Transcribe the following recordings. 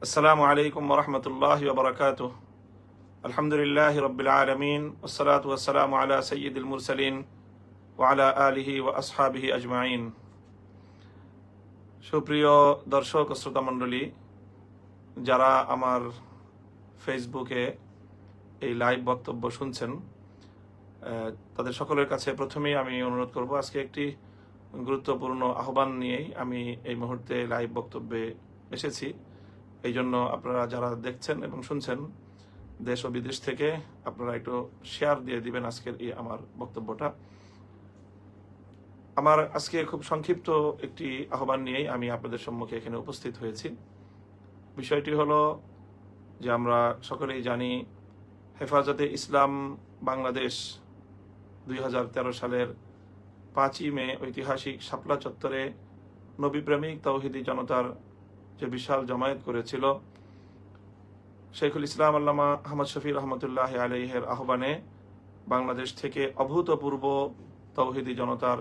আসসালামু আলাইকুম ওরহমতুল্লাহি ওয়া বারাকাতুহু। আলহামদুলিল্লাহি রাব্বিল আলামিন ওয়াসসালাতু ওয়াসসালামু আলা সাইয়্যিদিল মুরসালিন ওয়া আলা আলিহি ওয়া আসহাবিহি আজমাইন। সুপ্রিয় দর্শক ও শ্রোতা মণ্ডলী, যারা আমার ফেসবুকে এই লাইভ বক্তব্য শুনছেন, তাদের সকলের কাছে প্রথমেই আমি অনুরোধ করব, আজকে একটি গুরুত্বপূর্ণ আহ্বান নিয়েই আমি এই মুহূর্তে লাইভ বক্তব্যে এসেছি। এই জন্য আপনারা যারা দেখছেন এবং শুনছেন দেশ ও বিদেশ থেকে, আপনারা একটু শেয়ার দিয়ে দিবেন আজকের এই আমার বক্তব্যটা। আমার আজকে খুব সংক্ষিপ্ত একটি আহ্বান নিয়েই আমি আপনাদের সম্মুখে এখানে উপস্থিত হয়েছি। বিষয়টি হলো যে, আমরা সকলেই জানি হেফাজতে ইসলাম বাংলাদেশ 2013 সালের 5ই মে ঐতিহাসিক শাপলা চত্বরে নবীপ্রেমিক তাওহিদি জনতার যে বিশাল জমায়েত করেছিল, শেখুল ইসলাম আল্লামা আহমদ শফি রহমতুল্লাহ আলাইহের আহ্বানে বাংলাদেশ থেকে অভূতপূর্ব তাওহিদি জনতার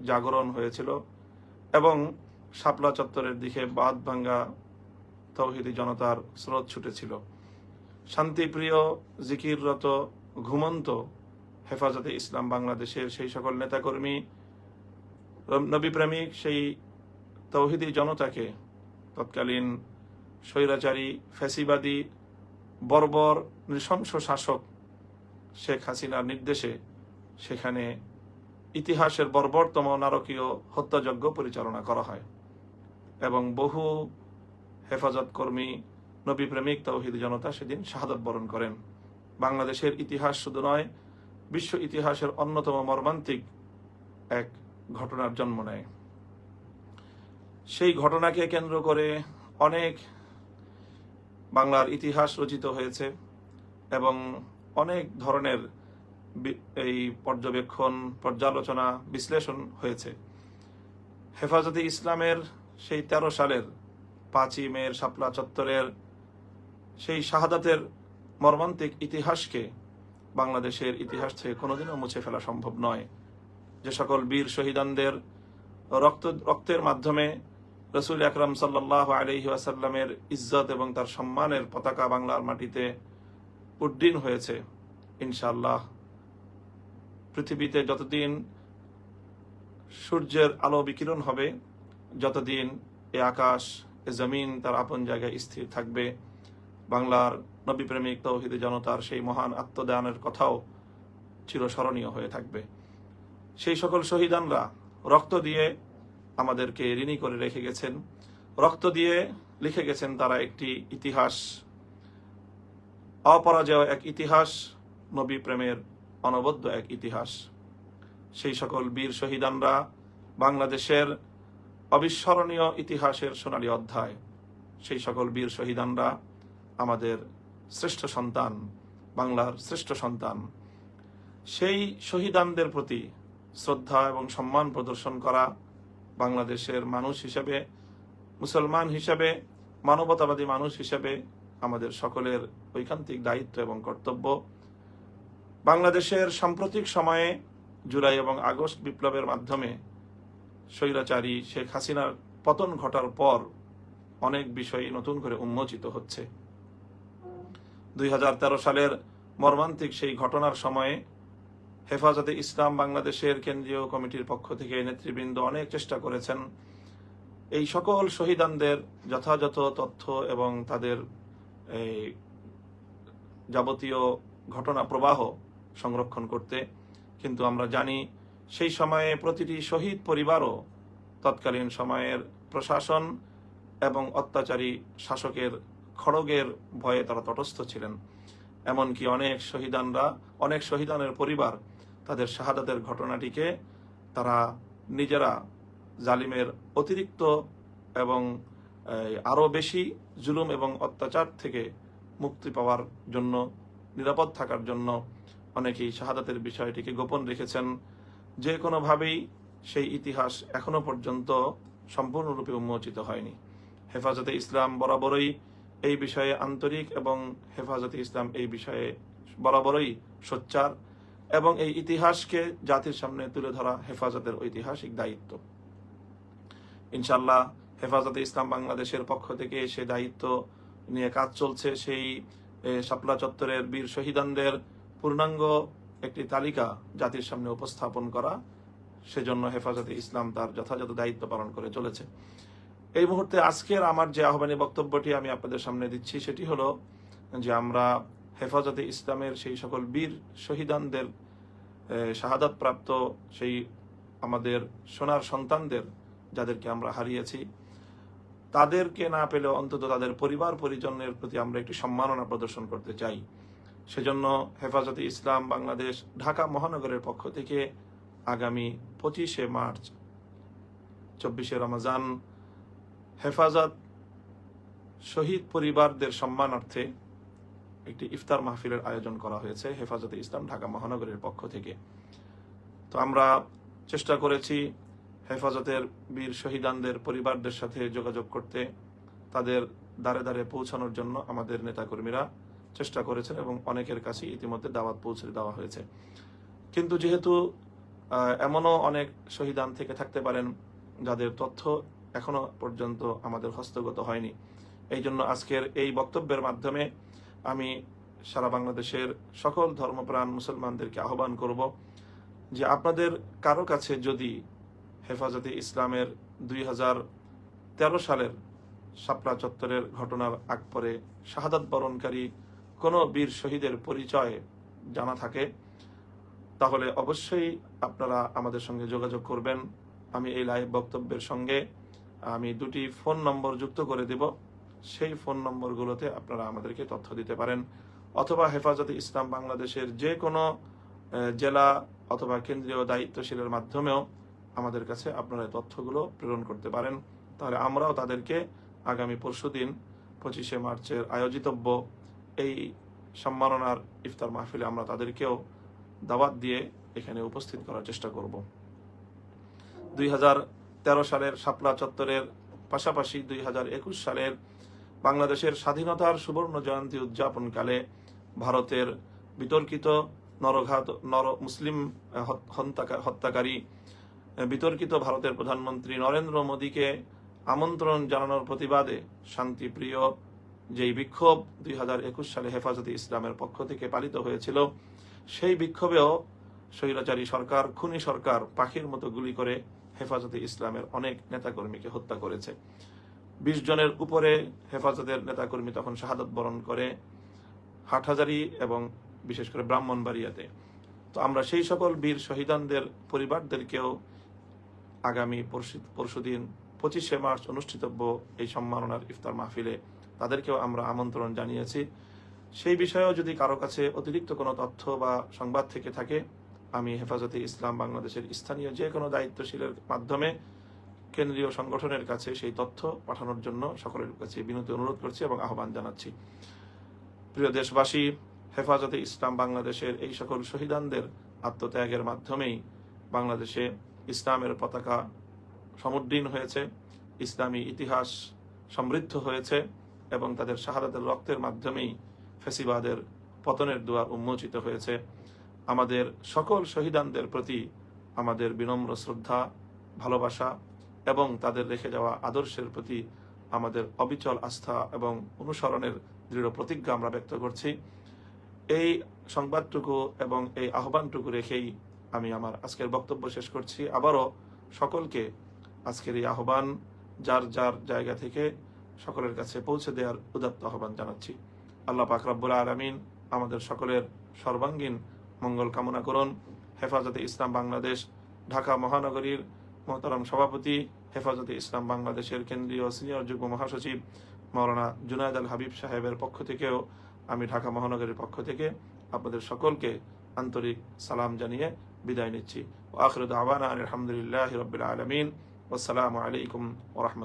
জাগরণ হয়েছিল এবং শাপলা চত্বরের দিকে বাঁধ ভাঙ্গা তাওহিদি জনতার স্রোত ছুটেছিল। শান্তিপ্রিয়, জিকিররত, ঘুমন্ত হেফাজতে ইসলাম বাংলাদেশের সেই সকল নেতাকর্মী, নবীপ্রেমিক সেই তাওহিদি জনতাকে তৎকালীন স্বৈরাচারী, ফ্যাসিবাদী, বর্বর, নৃশংস শাসক শেখ হাসিনার নির্দেশে সেখানে ইতিহাসের বর্বরতম নারকীয় হত্যাযজ্ঞ পরিচালনা করা হয় এবং বহু হেফাজত কর্মী, নবীপ্রেমিক তাওহিদি জনতা সেদিন শাহাদাত বরণ করেন। বাংলাদেশের ইতিহাস শুধু নয়, বিশ্ব ইতিহাসের অন্যতম মর্মান্তিক এক ঘটনার জন্ম নেয়। সেই ঘটনাকে কেন্দ্র করে অনেক বাংলার ইতিহাস রচিত হয়েছে এবং অনেক ধরনের এই পর্যবেক্ষণ, পর্যালোচনা, বিশ্লেষণ হয়েছে। হেফাজতে ইসলামের সেই 13 সালের 5ই মে শাপলা চত্বরের সেই শাহাদাতের মর্মান্তিক ইতিহাসকে বাংলাদেশের ইতিহাস থেকে কোনোদিনও মুছে ফেলা সম্ভব নয়। যে সকল বীর শহীদানদের রক্তের মাধ্যমে রসুল আকরাম সাল্লাল্লাহু আলাইহি ওয়াসাল্লামের ইজ্জত এবং তার সম্মানের পতাকা বাংলার মাটিতে উড্ডীন হয়েছে, ইনশাআল্লাহ পৃথিবীতে যতদিন সূর্যের আলো বিকিরণ হবে, যতদিন এ আকাশ, এ জমিন তার আপন জায়গায় স্থির থাকবে, বাংলার নবীপ্রেমিক তাওহিদি জনতার সেই মহান আত্মদানের কথাও চিরস্মরণীয় হয়ে থাকবে। সেই সকল শহীদানরা রক্ত দিয়ে আমাদেরকে ঋণী করে রেখে গেছেন, রক্ত দিয়ে লিখে গেছেন তারা একটি ইতিহাস, অপরাজেয় এক ইতিহাস, নবী প্রেমের অনবদ্য এক ইতিহাস। সেই সকল বীর শহীদানরা বাংলাদেশের অবিস্মরণীয় ইতিহাসের সোনালী অধ্যায়। সেই সকল বীর শহীদানরা আমাদের শ্রেষ্ঠ সন্তান, বাংলার শ্রেষ্ঠ সন্তান। সেই শহীদানদের প্রতি শ্রদ্ধা এবং সম্মান প্রদর্শন করা বাংলাদেশের মানুষ হিসেবে, মুসলমান হিসেবে, মানবতাবাদী মানুষ হিসেবে আমাদের সকলের ঐকান্তিক দায়িত্ব এবং কর্তব্য। বাংলাদেশের সাম্প্রতিক সময়ে জুলাই এবং আগস্ট বিপ্লবের মাধ্যমে স্বৈরাচারী শেখ হাসিনার পতন ঘটার পর অনেক বিষয় নতুন করে উন্মোচিত হচ্ছে। 2013 সালের মর্মান্তিক সেই ঘটনার সময়ে হেফাজতে ইসলাম বাংলাদেশের কেন্দ্রীয় কমিটির পক্ষ থেকে নেতৃবৃন্দ অনেক চেষ্টা করেছেন এই সকল শহীদানদের যথাযথ তথ্য এবং তাদের এই যাবতীয় ঘটনা প্রবাহ সংরক্ষণ করতে। কিন্তু আমরা জানি সেই সময়ে প্রতিটি শহীদ পরিবারও তৎকালীন সময়ের প্রশাসন এবং অত্যাচারী শাসকের খড়গের ভয়ে তারা তটস্থ ছিলেন। এমনকি অনেক শহীদানের পরিবার তাদের শাহাদাতের ঘটনাটিকে তারা নিজেরা জালিমের অতিরিক্ত এবং আরো বেশি জুলুম এবং অত্যাচার থেকে মুক্তি পাওয়ার জন্য, নিরাপদ থাকার জন্য অনেকেই শাহাদাতের বিষয়টিকে গোপন রেখেছেন। যে কোনোভাবেই সেই ইতিহাস এখনো পর্যন্ত সম্পূর্ণরূপে উন্মোচিত হয়নি। হেফাজতে ইসলাম বরাবরই এই বিষয়ে আন্তরিক এবং হেফাজতে ইসলাম এই বিষয়ে বরাবরই সোচ্চার এবং এই ইতিহাসকে জাতির সামনে তুলে ধরা হেফাজতের ঐতিহাসিক দায়িত্ব। ইনশাআল্লাহ হেফাজতে ইসলাম বাংলাদেশের পক্ষ থেকে সে দায়িত্ব নিয়ে কাজ চলছে। সেই শাপলা চত্বরের বীর শহীদানদের পূর্ণাঙ্গ একটি তালিকা জাতির সামনে উপস্থাপন করা, সেজন্য হেফাজতে ইসলাম তার যথাযথ দায়িত্ব পালন করে চলেছে। এই মুহূর্তে আজকের আমার যে আহ্বানী বক্তব্যটি আমি আপনাদের সামনে দিচ্ছি সেটি হলো যে আমরা হেফাজতে ইসলামের সেই সকল বীর শহীদানদের, শাহাদাত প্রাপ্ত সেই আমাদের সোনার সন্তানদের, যাদেরকে আমরা হারিয়েছি, তাদেরকে না পেলেও অন্তত তাদের পরিবার পরিজনের প্রতি আমরা একটি সম্মাননা প্রদর্শন করতে চাই। সেজন্য হেফাজতে ইসলাম বাংলাদেশ ঢাকা মহানগরের পক্ষ থেকে আগামী 25শে মার্চ 24শে রমজান হেফাজত শহীদ পরিবারদের সম্মানার্থে একটি ইফতার মাহফিলের আয়োজন করা হয়েছে হেফাজতে ইসলাম ঢাকা মহানগরের পক্ষ থেকে। তো আমরা চেষ্টা করেছি হেফাজতের বীর শহীদানদের পরিবারদের সাথে যোগাযোগ করতে, তাদের দ্বারে দ্বারে পৌঁছানোর জন্য আমাদের নেতাকর্মীরা চেষ্টা করেছেন এবং অনেকের কাছে ইতিমধ্যে দাওয়াত পৌঁছে দেওয়া হয়েছে। কিন্তু যেহেতু এমনও অনেক শহীদান থেকে থাকতে পারেন যাদের তথ্য এখনো পর্যন্ত আমাদের হস্তগত হয়নি, এই জন্য আজকের এই বক্তব্যের মাধ্যমে আমি সারা বাংলাদেশের সকল ধর্মপ্রাণ মুসলমানদেরকে আহ্বান করব যে আপনাদের কারো কাছে যদি হেফাজতে ইসলামের 2013 সালের শাপলা চত্বরের ঘটনার আগ পরে শাহাদাত বরণকারী কোনো বীর শহীদের পরিচয় জানা থাকে, তাহলে অবশ্যই আপনারা আমাদের সঙ্গে যোগাযোগ করবেন। আমি এই লাইভ বক্তব্যের সঙ্গে আমি 2টি ফোন নম্বর যুক্ত করে দেব, সেই ফোন নম্বরগুলোতে আপনারা আমাদেরকে তথ্য দিতে পারেন, অথবা হেফাজতে ইসলাম বাংলাদেশের যে কোনো জেলা অথবা কেন্দ্রীয় দায়িত্বশীলের মাধ্যমেও আমাদের কাছে আপনারা তথ্যগুলো প্রেরণ করতে পারেন। তাহলে আমরাও তাদেরকে আগামী পরশুদিন 25শে মার্চের আয়োজিতব্য এই সম্মাননার ইফতার মাহফিলে আমরা তাদেরকেও দাওয়াত দিয়ে এখানে উপস্থিত করার চেষ্টা করব। 2013 সালের শাপলা চত্বরের পাশাপাশি 2021 সালের বাংলাদেশের স্বাধীনতার সুবর্ণ জয়ন্তী উদযাপনকালে ভারতের বিতর্কিত মুসলিম হত্যাকারী বিতর্কিত ভারতের প্রধানমন্ত্রী নরেন্দ্র মোদীকে আমন্ত্রণ জানানোর প্রতিবাদে শান্তিপ্রিয় যেই বিক্ষোভ 2021 সালে হেফাজতে ইসলামের পক্ষ থেকে পালিত হয়েছিল, সেই বিক্ষোভেও স্বৈরাচারী সরকার, খুনি সরকার পাখির মতো গুলি করে হেফাজতে ইসলামের অনেক নেতাকর্মীকে হত্যা করেছে। 20 জনের উপরে হেফাজতের নেতাকর্মী তখন শাহাদাত বরণ করে হাটহাজারী এবং বিশেষ করে ব্রাহ্মণবাড়িয়াতে। তো আমরা সেই সকল বীর শহীদানদের পরিবারদেরকেও আগামী পরশুদিন 25শে মার্চ অনুষ্ঠিতব্য এই সম্মাননার ইফতার মাহফিলে তাদেরকেও আমরা আমন্ত্রণ জানিয়েছি। সেই বিষয়েও যদি কারো কাছে অতিরিক্ত কোনো তথ্য বা সংবাদ থেকে থাকে, আমি হেফাজতে ইসলাম বাংলাদেশের স্থানীয় যে কোনো দায়িত্বশীলের মাধ্যমে কেন্দ্রীয় সংগঠনের কাছে সেই তথ্য পাঠানোর জন্য সকলের কাছে বিনীত অনুরোধ করছি এবং আহ্বান জানাচ্ছি। প্রিয় দেশবাসী, হেফাজতে ইসলাম বাংলাদেশের এই সকল শহীদানদের আত্মত্যাগের মাধ্যমেই বাংলাদেশে ইসলামের পতাকা সমুদ্দীন হয়েছে, ইসলামী ইতিহাস সমৃদ্ধ হয়েছে এবং তাদের শাহাদাতের রক্তের মাধ্যমেই ফ্যাসিবাদের পতনের দুয়ার উন্মোচিত হয়েছে। আমাদের সকল শহীদানদের প্রতি আমাদের বিনম্র শ্রদ্ধা, ভালোবাসা এবং তাদের রেখে যাওয়া আদর্শের প্রতি আমাদের অবিচল আস্থা এবং অনুসরণের দৃঢ় প্রতিজ্ঞা আমরা ব্যক্ত করছি। এই সংবাদটুকু এবং এই আহ্বানটুকু রেখেই আমি আমার আজকের বক্তব্য শেষ করছি। আবারও সকলকে আজকের এই আহ্বান যার যার জায়গা থেকে সকলের কাছে পৌঁছে দেওয়ার উদাত্ত আহ্বান জানাচ্ছি। আল্লাহ পাক রব্বুল আলামিন আমাদের সকলের সর্বাঙ্গীন মঙ্গল কামনা করুন। হেফাজতে ইসলাম বাংলাদেশ ঢাকা মহানগরীর মোহতারাম সভাপতি, হেফাজতে ইসলাম বাংলাদেশের কেন্দ্রীয় সিনিয়র যুগ্ম মহাসচিব মাওলানা জুনায়েদ আল হাবিব সাহেবের পক্ষ থেকেও আমি ঢাকা মহানগরীর পক্ষ থেকে আপনাদের সকলকে আন্তরিক সালাম জানিয়ে বিদায় নিচ্ছি। ওয়া আখিরু দাওয়ানা আলহামদুলিল্লাহি রাব্বিল আলামিন। ওয়াসসালামু আলাইকুম ওয়া রাহমাতুল্লাহ।